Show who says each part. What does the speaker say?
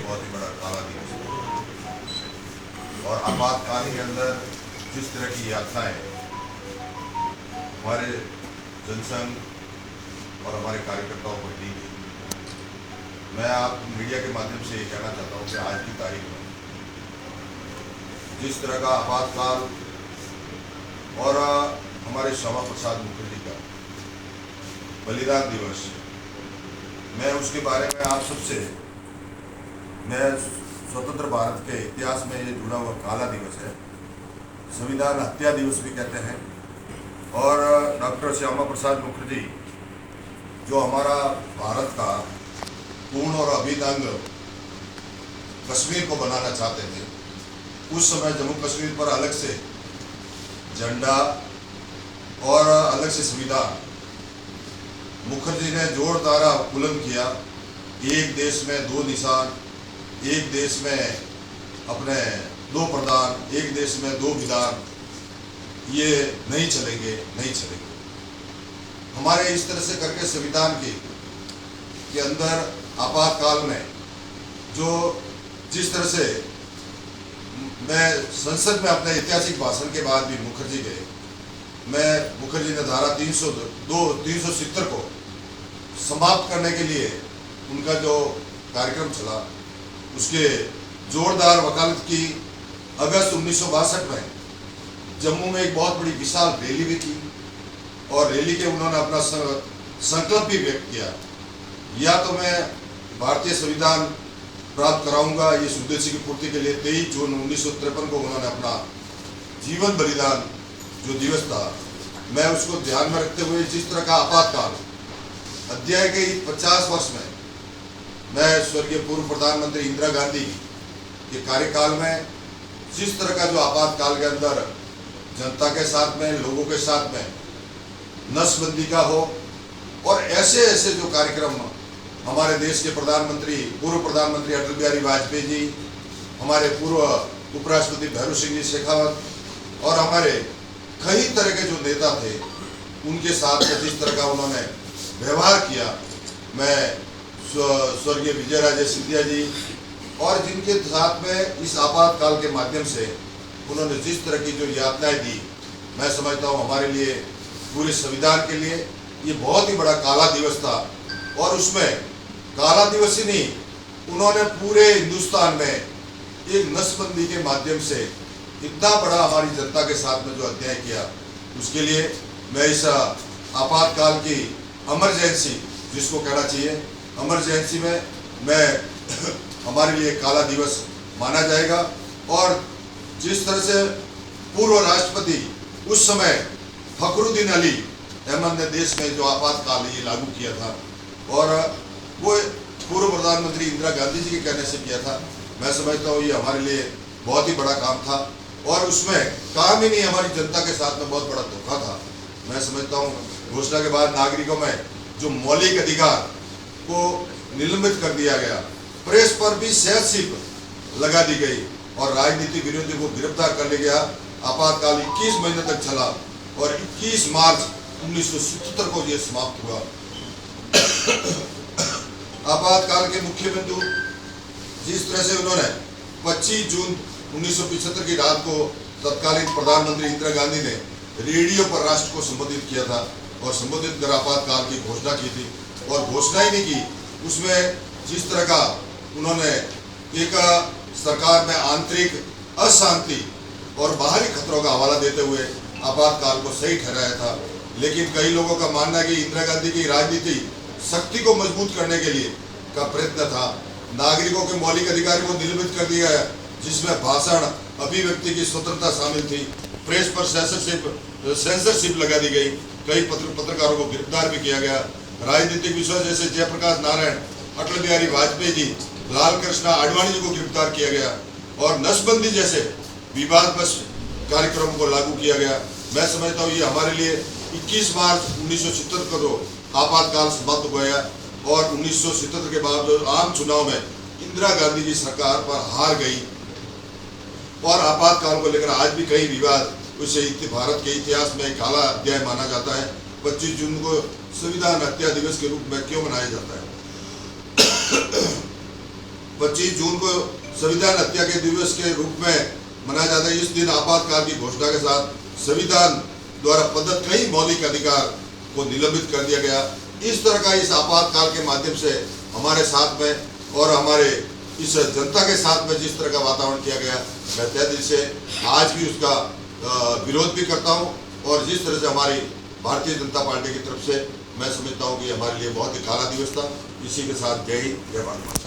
Speaker 1: बहुत ही बड़ा काला दिवस है। और आपातकाल के अंदर जिस तरह की यात्राएं हमारे जनसंघ और हमारे कार्यकर्ताओं पर दी गई, मैं आप मीडिया के माध्यम से ये कहना चाहता हूँ कि आज की तारीख में जिस तरह का आपातकाल और हमारे श्यामा प्रसाद मुखर्जी का बलिदान दिवस, मैं उसके बारे में आप सबसे, मैं स्वतंत्र भारत के इतिहास में ये जुड़ा हुआ काला दिवस है, संविधान हत्या दिवस भी कहते हैं। और डॉक्टर श्यामा प्रसाद मुखर्जी जो हमारा भारत का पूर्ण और अभिन्न अंग कश्मीर को बनाना चाहते थे, उस समय जम्मू कश्मीर पर अलग से झंडा और अलग से संविधान मुखर्जी ने जोरदार बुलंद किया। एक देश में दो निशान, एक देश में अपने दो प्रधान, एक देश में दो विधान, ये नहीं चलेंगे, नहीं चलेंगे। हमारे इस तरह से करके संविधान के अंदर आपातकाल में जो जिस तरह से मैं संसद में अपने ऐतिहासिक भाषण के बाद भी मुखर्जी गए, मैं मुखर्जी ने धारा 370 को समाप्त करने के लिए उनका जो कार्यक्रम चला, उसके जोरदार वकालत की। अगस्त 1962 में जम्मू में एक बहुत बड़ी विशाल रैली भी की और रैली के उन्होंने अपना संकल्प भी व्यक्त किया, या तो मैं भारतीय संविधान प्राप्त कराऊंगा ये उद्देश्य की पूर्ति के लिए। 23 जून 1953 को उन्होंने अपना जीवन बलिदान जो दिवस था, मैं उसको ध्यान में रखते हुए जिस तरह का आपातकाल अध्याय के 50 वर्ष में मैं स्वर्गीय पूर्व प्रधानमंत्री इंदिरा गांधी के कार्यकाल में जिस तरह का जो आपातकाल के अंदर जनता के साथ में, लोगों के साथ में नसबंदी का हो, और ऐसे ऐसे जो कार्यक्रम हमारे देश के प्रधानमंत्री, पूर्व प्रधानमंत्री अटल बिहारी वाजपेयी जी, हमारे पूर्व उपराष्ट्रपति भैरू सिंह जी शेखावत और हमारे कई तरह के जो नेता थे, उनके साथ में जिस तरह का उन्होंने व्यवहार किया, मैं स्वर्गीय विजय राजे सिंधिया जी और जिनके साथ में इस आपातकाल के माध्यम से उन्होंने जिस तरह की जो यातनाएं दी, मैं समझता हूँ हमारे लिए, पूरे संविधान के लिए ये बहुत ही बड़ा काला दिवस था। और उसमें काला दिवस ही नहीं, उन्होंने पूरे हिंदुस्तान में एक नसबंदी के माध्यम से इतना बड़ा हमारी जनता के साथ में जो अन्याय किया, उसके लिए मैं इस आपातकाल की इमरजेंसी, जिसको कहना चाहिए इमरजेंसी में, मैं हमारे लिए काला दिवस माना जाएगा। और जिस तरह से पूर्व राष्ट्रपति उस समय फखरुद्दीन अली अहमद ने देश में जो आपातकाल ये लागू किया था, और वो पूर्व प्रधानमंत्री इंदिरा गांधी जी के कहने से किया था, मैं समझता हूँ ये हमारे लिए बहुत ही बड़ा काम था। और उसमें काम ही नहीं, हमारी जनता के साथ में बहुत बड़ा धोखा था। मैं समझता हूँ घोषणा के बाद नागरिकों में जो मौलिक अधिकार को निलंबित कर दिया गया, प्रेस पर भी सेंसरशिप लगा दी गई और राजनीतिक विरोधियों को गिरफ्तार कर लिया गया। आपातकाल 21 महीने तक चला और 21 मार्च 1977 को यह समाप्त हुआ। आपातकाल के मुख्य बिंदु जिस तरह से उन्होंने 25 जून 1975 की रात को तत्कालीन प्रधानमंत्री इंदिरा गांधी ने रेडियो पर राष्ट्र को संबोधित किया था और संबोधित कर आपातकाल की घोषणा की थी। और घोषणा ही नहीं की, उसमें जिस तरह का उन्होंने एक सरकार में आंतरिक अशांति और बाहरी खतरों का हवाला देते हुए आपातकाल को सही ठहराया था। लेकिन कई लोगों का मानना है कि इंदिरा गांधी की राजनीति शक्ति को मजबूत करने के लिए का प्रयत्न था। नागरिकों के मौलिक अधिकार को निलंबित कर दिया है, जिसमें भाषण, अभिव्यक्ति की स्वतंत्रता शामिल थी। प्रेस पर सेंसरशिप लगा दी गई, कई पत्रकारों को गिरफ्तार भी किया गया। राजनीतिक विश्वास जैसे जयप्रकाश नारायण, अटल बिहारी वाजपेयी जी, लाल कृष्ण आडवाणी जी को गिरफ्तार किया गया और नसबंदी जैसे विवादग्रस्त कार्यक्रमों को लागू किया गया। मैं समझता हूँ ये हमारे लिए 21 मार्च 1977 को आपातकाल समाप्त हो गया और 1977 के बाद आम चुनाव में इंदिरा गांधी की सरकार पर हार गई और आपातकाल को लेकर आज भी कई विवाद, उसे भारत के इतिहास में काला अध्याय माना जाता है। 25 जून को संविधान हत्या दिवस के रूप में क्यों मनाया जाता है? 25 जून को संविधान हत्या के दिवस के रूप में मनाया जाता है। इस दिन आपातकाल की घोषणा के साथ संविधान द्वारा प्रदत्त कई मौलिक अधिकार को निलंबित कर दिया गया। इस तरह का इस आपातकाल के माध्यम से हमारे साथ में और हमारे इस जनता के साथ में जिस तरह का वातावरण किया गया, मैं तहे दिल से आज भी उसका विरोध भी करता हूं। और जिस तरह से हमारी भारतीय जनता पार्टी की तरफ से मैं समझता हूं कि हमारे लिए बहुत ही काला दिवस था। इसी के साथ जय हिंद, जय भारत।